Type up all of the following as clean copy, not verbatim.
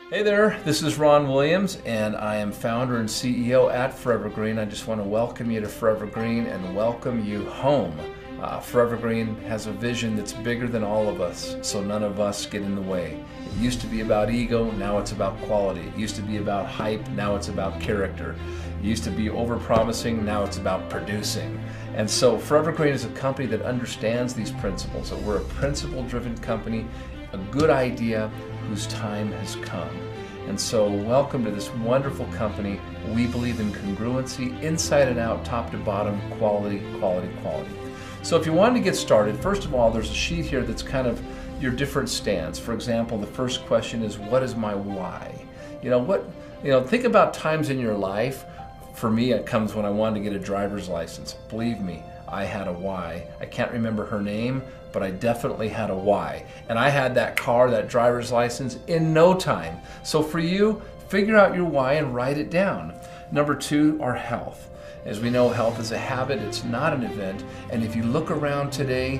Hey there, this is Ron Williams, and I am founder and CEO at Forever Green. I just want to welcome you to Forever Green and welcome you home. Forever Green has a vision that's bigger than all of us, so none of us get in the way. It used to be about ego, now it's about quality. It used to be about hype, now it's about character. It used to be over-promising, now it's about producing. And so Forever Green is a company that understands these principles, that we're a principle-driven company, a good idea whose time has come. And so welcome to this wonderful company. We believe in congruency, inside and out, top to bottom, quality, quality, quality. So if you wanted to get started, first of all, there's a sheet here that's kind of your different stands. For example, the first question is, what is my why? Think about times in your life. For me, it comes when I wanted to get a driver's license. Believe me, I had a why. I can't remember her name, but I definitely had a why. And I had that car, that driver's license, in no time. So for you, figure out your why and write it down. Number two, our health. As we know, health is a habit, it's not an event. And if you look around today,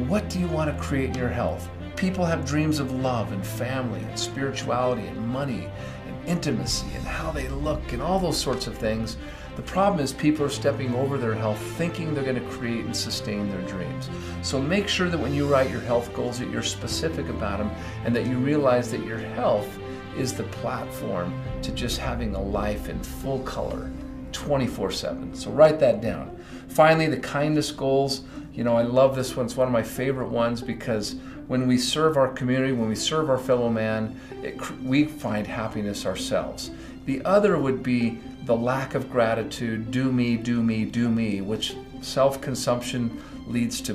what do you want to create in your health? People have dreams of love and family and spirituality and money and intimacy and how they look and all those sorts of things. The problem is people are stepping over their health thinking they're going to create and sustain their dreams. So make sure that when you write your health goals that you're specific about them and that you realize that your health is the platform to just having a life in full color 24/7. So write that down. Finally, the kindness goals. I love this one. It's one of my favorite ones because when we serve our community, when we serve our fellow man, we find happiness ourselves. The other would be the lack of gratitude, do me, do me, do me, which self-consumption leads to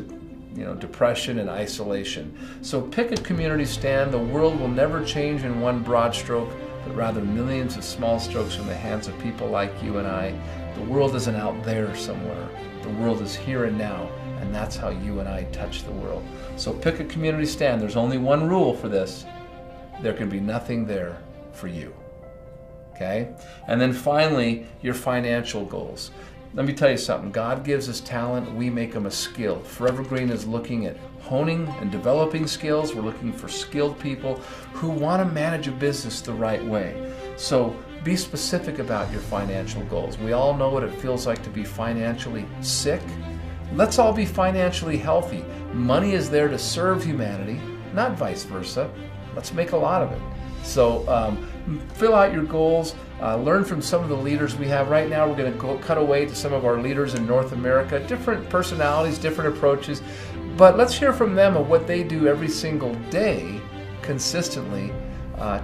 depression and isolation. So pick a community stand. The world will never change in one broad stroke, but rather millions of small strokes from the hands of people like you and I. The world isn't out there somewhere. The world is here and now, and that's how you and I touch the world. So pick a community stand. There's only one rule for this. There can be nothing there for you. Okay? And then finally, your financial goals. Let me tell you something. God gives us talent. We make them a skill. Forever Green is looking at honing and developing skills. We're looking for skilled people who want to manage a business the right way. So be specific about your financial goals. We all know what it feels like to be financially sick. Let's all be financially healthy. Money is there to serve humanity, not vice versa. Let's make a lot of it. So fill out your goals, learn from some of the leaders we have. Right now we're going to cut away to some of our leaders in North America, different personalities, different approaches, but let's hear from them of what they do every single day consistently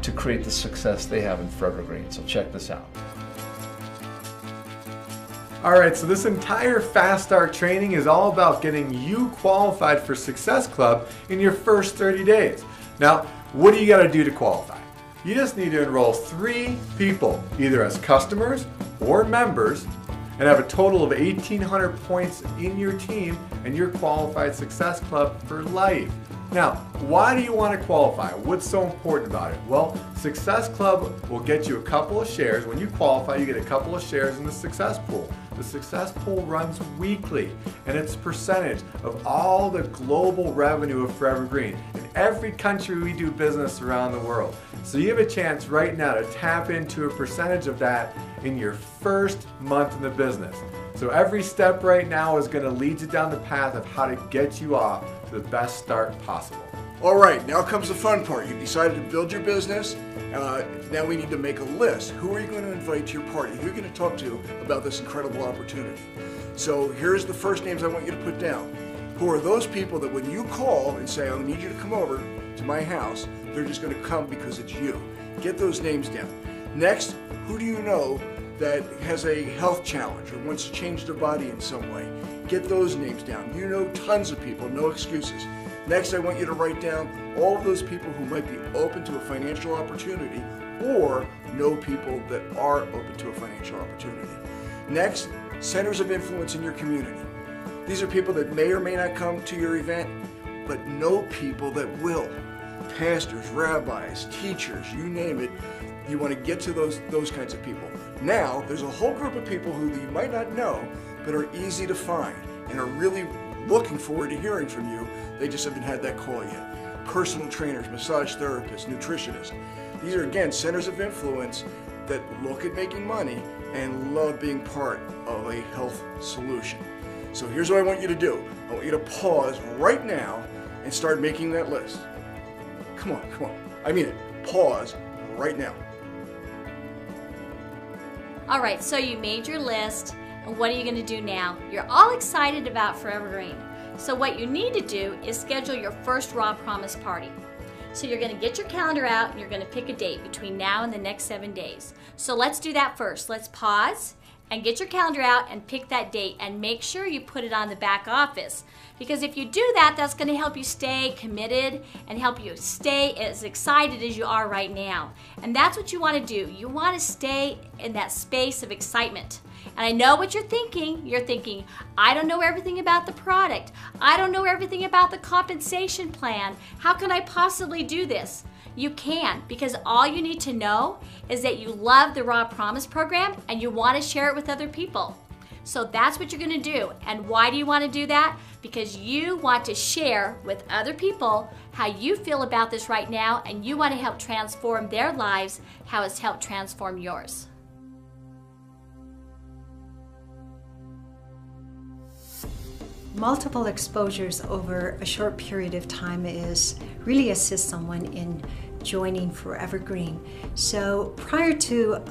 to create the success they have in Forever Green. So check this out. Alright, so this entire Fast Start training is all about getting you qualified for Success Club in your first 30 days. Now, what do you got to do to qualify? You just need to enroll 3 people, either as customers or members, and have a total of 1,800 points in your team, and you're qualified Success Club for life. Now, why do you want to qualify? What's so important about it? Well, Success Club will get you a couple of shares. When you qualify, you get a couple of shares in the Success Pool. The Success Pool runs weekly, and it's a percentage of all the global revenue of Forever Green in every country we do business around the world. So you have a chance right now to tap into a percentage of that in your first month in the business. So every step right now is going to lead you down the path of how to get you off to the best start possible. All right, now comes the fun part. You decided to build your business. Now we need to make a list. Who are you going to invite to your party? Who are you going to talk to about this incredible opportunity? So here's the first names I want you to put down. Who are those people that when you call and say, I need you to come over to my house, they're just going to come because it's you. Get those names down. Next, who do you know that has a health challenge or wants to change their body in some way? Get those names down. You know tons of people, no excuses. Next, I want you to write down all of those people who might be open to a financial opportunity or know people that are open to a financial opportunity. Next, centers of influence in your community. These are people that may or may not come to your event, but know people that will. Pastors, rabbis, teachers, you name it. You want to get to those kinds of people. Now, there's a whole group of people who you might not know, but are easy to find and are really looking forward to hearing from you. They just haven't had that call yet. personal trainers, massage therapists, nutritionists. These are, again, centers of influence that look at making money and love being part of a health solution. So here's what I want you to do. I want you to pause right now and start making that list. Come on, come on. I mean it. Pause right now. All right, so you made your list, and what are you going to do now? You're all excited about Forever Green. So what you need to do is schedule your first Raw Promise party. So you're going to get your calendar out and you're going to pick a date between now and the next 7 days. So let's do that first. Let's pause and get your calendar out and pick that date, and make sure you put it on the back office. Because if you do that, that's going to help you stay committed and help you stay as excited as you are right now. And that's what you want to do. You want to stay in that space of excitement. And I know what you're thinking. You're thinking, I don't know everything about the product. I don't know everything about the compensation plan. How can I possibly do this? You can, because all you need to know is that you love the Raw Promise program and you want to share it with other people. So that's what you're going to do. And why do you want to do that? Because you want to share with other people how you feel about this right now, and you want to help transform their lives how it's helped transform yours. Multiple exposures over a short period of time really assist someone in joining Forever Green. So prior to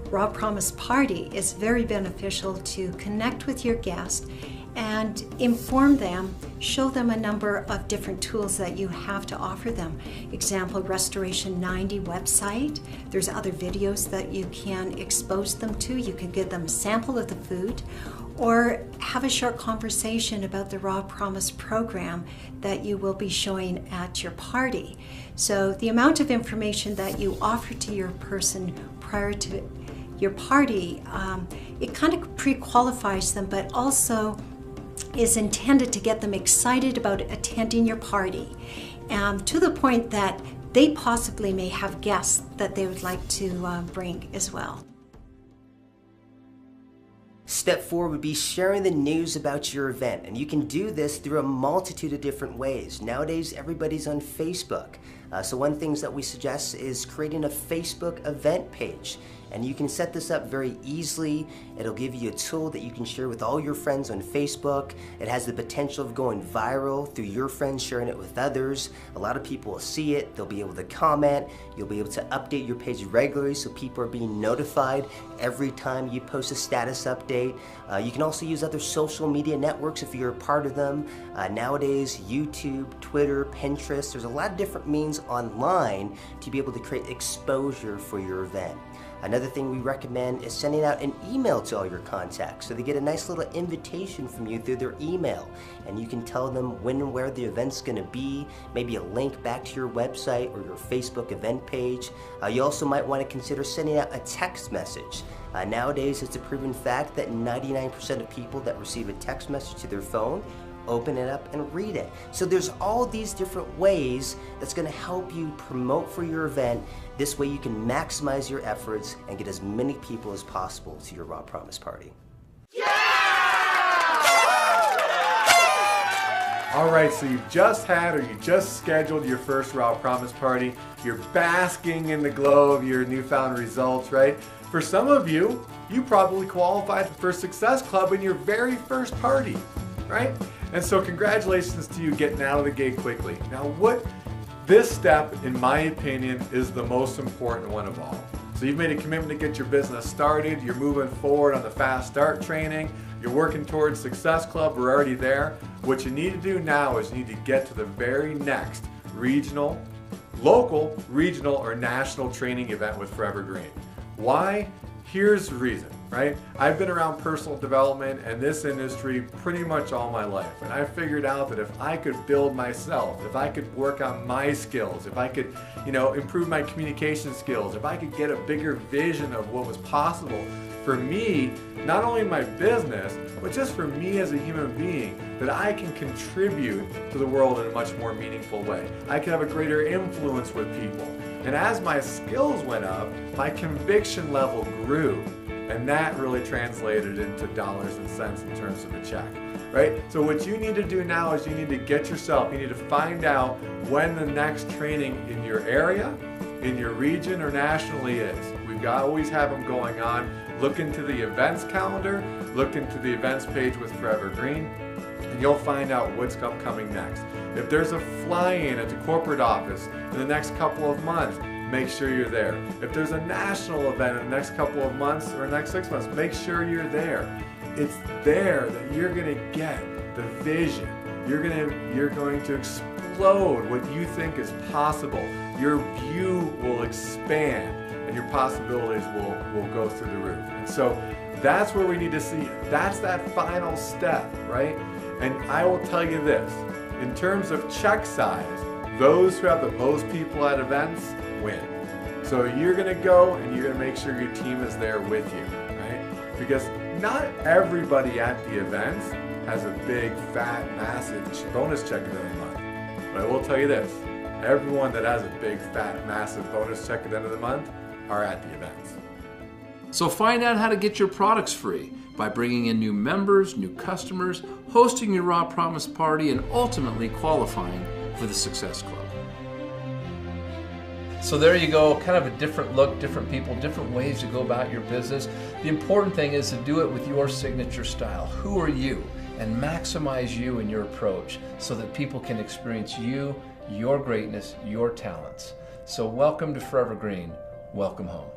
Raw Promise Party, it's very beneficial to connect with your guest and inform them, show them a number of different tools that you have to offer them. Example, Restoration 90 website. There's other videos that you can expose them to. You can give them a sample of the food, or have a short conversation about the Raw Promise program that you will be showing at your party. So the amount of information that you offer to your person prior to your party, it kind of pre-qualifies them, but also is intended to get them excited about attending your party, to the point that they possibly may have guests that they would like to bring as well. Step 4 would be sharing the news about your event, and you can do this through a multitude of different ways. Nowadays, everybody's on Facebook. So one thing that we suggest is creating a Facebook event page. And you can set this up very easily. It'll give you a tool that you can share with all your friends on Facebook. It has the potential of going viral through your friends sharing it with others. A lot of people will see it, they'll be able to comment, you'll be able to update your page regularly so people are being notified every time you post a status update. You can also use other social media networks if you're a part of them. Nowadays, YouTube, Twitter, Pinterest, there's a lot of different means online to be able to create exposure for your event. Another thing we recommend is sending out an email to all your contacts so they get a nice little invitation from you through their email, and you can tell them when and where the event's going to be, maybe a link back to your website or your Facebook event page. You also might want to consider sending out a text message. Nowadays, it's a proven fact that 99% of people that receive a text message to their phone open it up and read it. So there's all these different ways that's going to help you promote for your event. This way you can maximize your efforts and get as many people as possible to your Raw Promise party. All right, so you just had or you just scheduled your first Raw Promise party. You're basking in the glow of your newfound results, right? For some of you, you probably qualified for Success Club in your very first party, right? And so congratulations to you getting out of the gate quickly. Now this step, in my opinion, is the most important one of all. So you've made a commitment to get your business started, you're moving forward on the Fast Start training, you're working towards Success Club, we're already there. What you need to do now is you need to get to the very next regional, local, regional, or national training event with Forever Green. Why? Here's the reason, right? I've been around personal development and this industry pretty much all my life, and I figured out that if I could build myself, if I could work on my skills, if I could, improve my communication skills, if I could get a bigger vision of what was possible for me, not only in my business, but just for me as a human being, that I can contribute to the world in a much more meaningful way. I can have a greater influence with people. And as my skills went up, my conviction level grew. And that really translated into dollars and cents in terms of a check. right? So what you need to do now is you need to get yourself, you need to find out when the next training in your area, in your region, or nationally is. We've always have them going on. Look into the events calendar, look into the events page with Forever Green, and you'll find out what's upcoming next. If there's a fly-in at the corporate office in the next couple of months, make sure you're there. If there's a national event in the next couple of months or next 6 months, make sure you're there. It's there that you're going to get the vision. You're going to explode what you think is possible. Your view will expand and your possibilities will go through the roof. And so that's where we need to see it. That's that final step, right? And I will tell you this, in terms of check size, those who have the most people at events win. So you're going to go and you're going to make sure your team is there with you, right? Because not everybody at the events has a big, fat, massive bonus check at the end of the month. But I will tell you this, everyone that has a big, fat, massive bonus check at the end of the month are at the events. So find out how to get your products free by bringing in new members, new customers, hosting your Raw Promise Party, and ultimately qualifying for the Success Club. So there you go, kind of a different look, different people, different ways to go about your business. The important thing is to do it with your signature style. Who are you? And maximize you in your approach so that people can experience you, your greatness, your talents. So welcome to Forever Green. Welcome home.